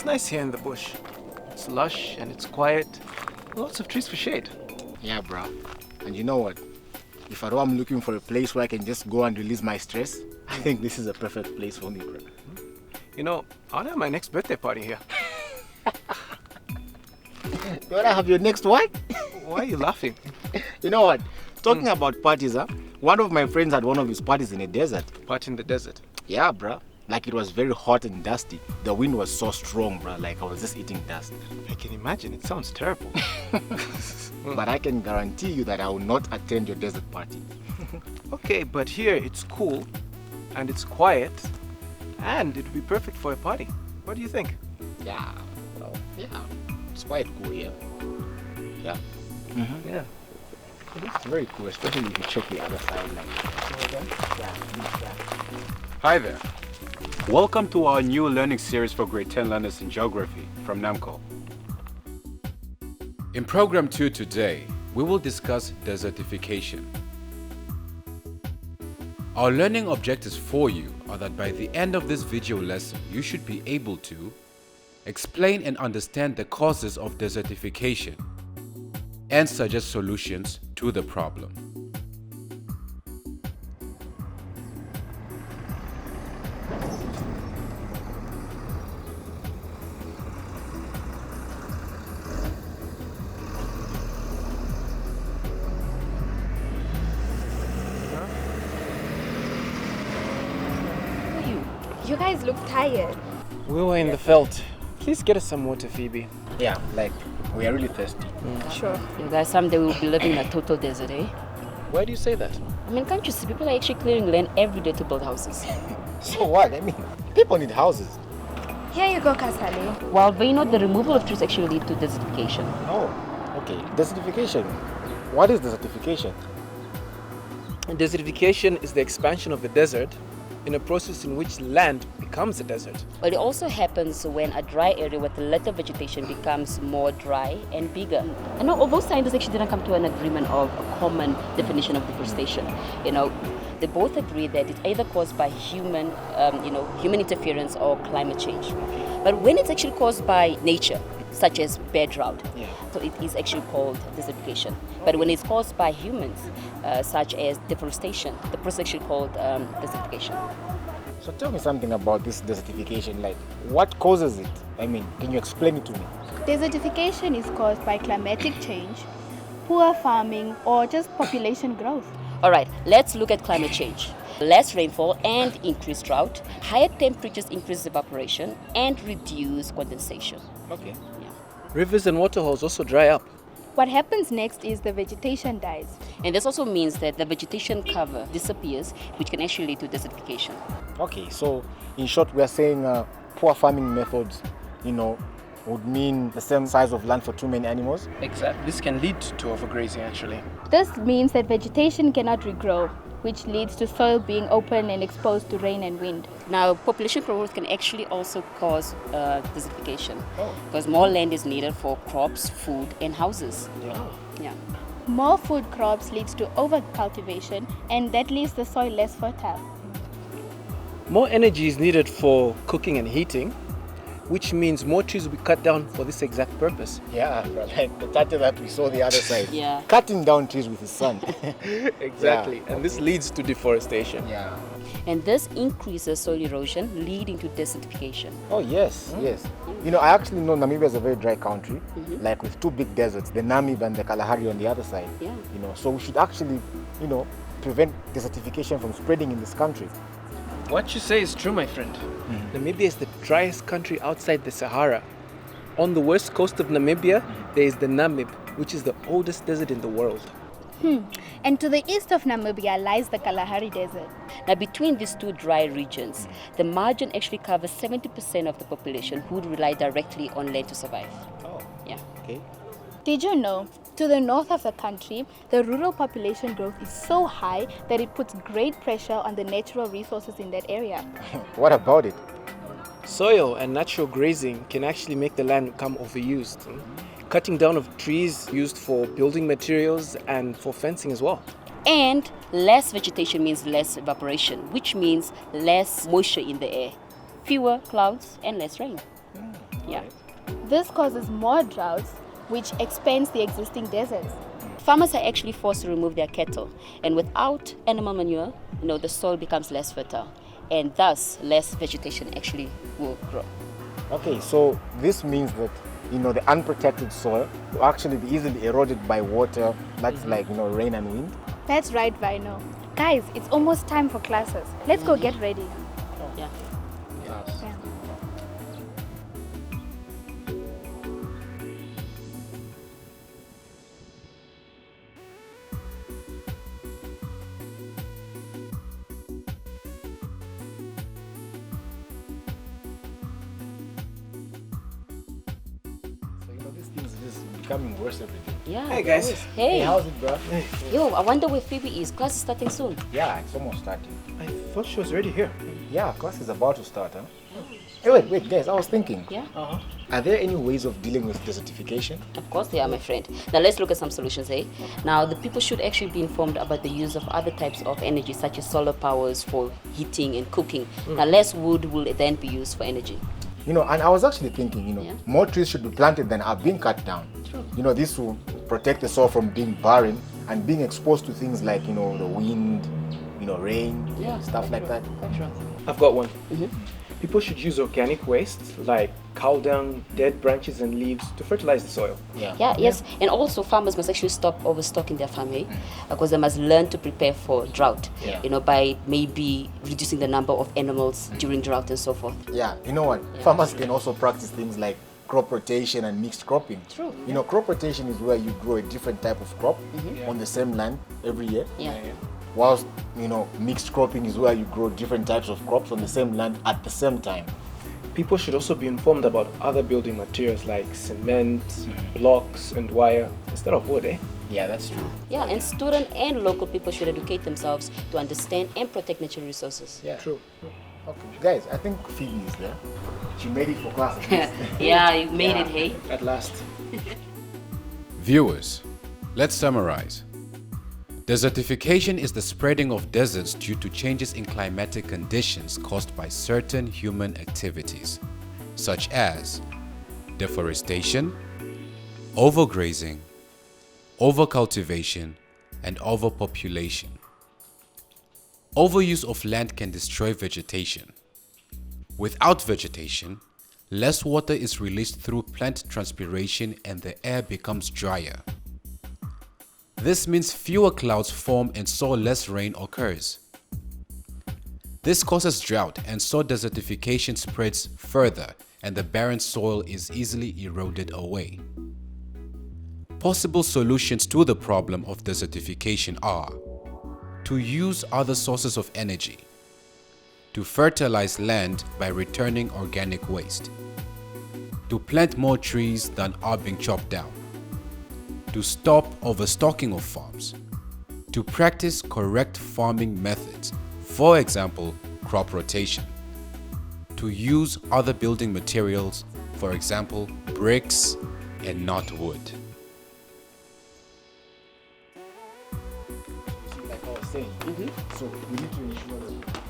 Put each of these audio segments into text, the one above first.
nice here in the bush. It's lush and it's quiet. Lots of trees for shade. Yeah, bro. And you know what? If I know I'm looking for a place where I can just go and release my stress, I think this is a perfect place for me, bro. You know, I want to have my next birthday party here. You wanna have your next what? Why are you laughing? You know what? Talking about parties, one of my friends had one of his parties in a desert. Party in the desert. Yeah, bro. Like it was very hot and dusty. The wind was so strong, bro. Like I was just eating dust. I can imagine. It sounds terrible. But I can guarantee you that I will not attend your desert party. Okay, but here it's cool and it's quiet and it would be perfect for a party. What do you think? Yeah, well, yeah. It's quite cool here. Yeah. Yeah. It's very cool, especially if you check the other side. Like, Hi there. Welcome to our new learning series for grade 10 learners in geography from NAMCO. In program 2 today, we will discuss desertification. Our learning objectives for you are that by the end of this video lesson, you should be able to explain and understand the causes of desertification and suggest solutions to the problem. You guys look tired. We were in the veld. Please get us some water, Phoebe. yeah, like we are really thirsty. Sure. You guys, someday we'll be living in a total desert, eh? Why do you say that? I mean, can't you see people are actually clearing land every day to build houses? So what? I mean, people need houses. Here you go, Kasale. Well, but you know, the removal of trees actually lead to desertification. Oh, okay. Desertification. What is desertification? Desertification is the expansion of the desert in a process in which land becomes a desert. But it also happens when a dry area with little vegetation becomes more dry and bigger. And although scientists actually didn't come to an agreement of a common definition of deforestation, you know, they both agree that it's either caused by human interference or climate change. But when it's actually caused by nature, such as bad drought, so it is actually called desertification. But when it's caused by humans, such as deforestation, the process is actually called desertification. So tell me something about this desertification. Like, what causes it? I mean, can you explain it to me? Desertification is caused by climatic change, poor farming, or just population growth. All right, let's look at climate change. Less rainfall and increased drought, higher temperatures increase evaporation and reduce condensation. Okay. Rivers and waterholes also dry up. What happens next is the vegetation dies. And this also means that the vegetation cover disappears, which can actually lead to desertification. Okay, so in short, we are saying poor farming methods, would mean the same size of land for too many animals. Exactly. This can lead to overgrazing, actually. This means that vegetation cannot regrow, which leads to soil being open and exposed to rain and wind. Now, population growth can actually also cause desertification Oh. because more land is needed for crops, food, and houses. Yeah. More food crops leads to overcultivation, and that leaves the soil less fertile. More energy is needed for cooking and heating, which means more trees will be cut down for this exact purpose. Yeah, like the title that we saw the other side. Yeah. Cutting down trees with his son. Exactly. Yeah. And this leads to deforestation. Yeah. And this increases soil erosion, leading to desertification. Oh, yes, yes. I actually know Namibia is a very dry country, like with two big deserts, the Namib and the Kalahari on the other side. Yeah. So we should actually, prevent desertification from spreading in this country. What you say is true, my friend. Namibia is the driest country outside the Sahara. On the west coast of Namibia, there is the Namib, which is the oldest desert in the world. And to the east of Namibia lies the Kalahari Desert. Now, between these two dry regions, the margin actually covers 70% of the population who rely directly on land to survive. Oh, Yeah. okay. Did you know, to the north of the country, the rural population growth is so high that it puts great pressure on the natural resources in that area. What about it? Soil and natural grazing can actually make the land become overused. Cutting down of trees used for building materials and for fencing as well. And less vegetation means less evaporation, which means less moisture in the air, fewer clouds, and less rain. Yeah. This causes more droughts, which expands the existing deserts. Farmers are actually forced to remove their cattle, and without animal manure, the soil becomes less fertile, and thus less vegetation actually will grow. Okay, so this means that the unprotected soil will actually be easily eroded by water. That's like rain and wind. That's right, Vino. Guys, it's almost time for classes. Let's go get ready. Yeah. Yeah. So these things is just becoming worse every day. Yeah. Hey, guys. Hey. How's it, bro? Yo, I wonder where Phoebe is. Class is starting soon. Yeah, it's almost starting. I thought she was already here. Yeah, class is about to start, huh? Hey, wait, guys, I was thinking. Yeah. Are there any ways of dealing with desertification? Of course they are, my friend. Now let's look at some solutions, eh? Now the people should actually be informed about the use of other types of energy, such as solar powers for heating and cooking. Now less wood will then be used for energy. And I was actually thinking, Yeah. more trees should be planted than are being cut down. True. This will protect the soil from being barren and being exposed to things like, the wind, rain, Yeah, stuff like that. I've got one. Mhm. People should use organic waste like cow dung, dead branches and leaves to fertilize the soil. Yeah, yes. And also farmers must actually stop overstocking their farm, eh? Because they must learn to prepare for drought, Yeah. by maybe reducing the number of animals during drought and so forth. Yeah, you know what? Yeah. Farmers can also practice things like crop rotation and mixed cropping. True. Crop rotation is where you grow a different type of crop on the same land every year. Yeah. Whilst, mixed cropping is where you grow different types of crops on the same land at the same time. People should also be informed about other building materials like cement, blocks and wire instead of wood, eh? Yeah, that's true. Yeah, and student and local people should educate themselves to understand and protect natural resources. Yeah. True. Okay. Guys, I think Phoebe is there. She made it for class. at least. Yeah, you made it, hey? At last. Viewers, let's summarize. Desertification is the spreading of deserts due to changes in climatic conditions caused by certain human activities, such as deforestation, overgrazing, overcultivation, and overpopulation. Overuse of land can destroy vegetation. Without vegetation, less water is released through plant transpiration and the air becomes drier. This means fewer clouds form and so less rain occurs. This causes drought and so desertification spreads further and the barren soil is easily eroded away. Possible solutions to the problem of desertification are to use other sources of energy, to fertilize land by returning organic waste, to plant more trees than are being chopped down, to stop overstocking of farms, to practice correct farming methods, for example, crop rotation, to use other building materials, for example, bricks and not wood. Like I was saying, so we need to ensure that.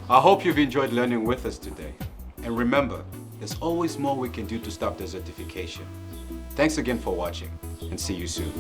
I hope you've enjoyed learning with us today. And remember, there's always more we can do to stop desertification. Thanks again for watching and see you soon.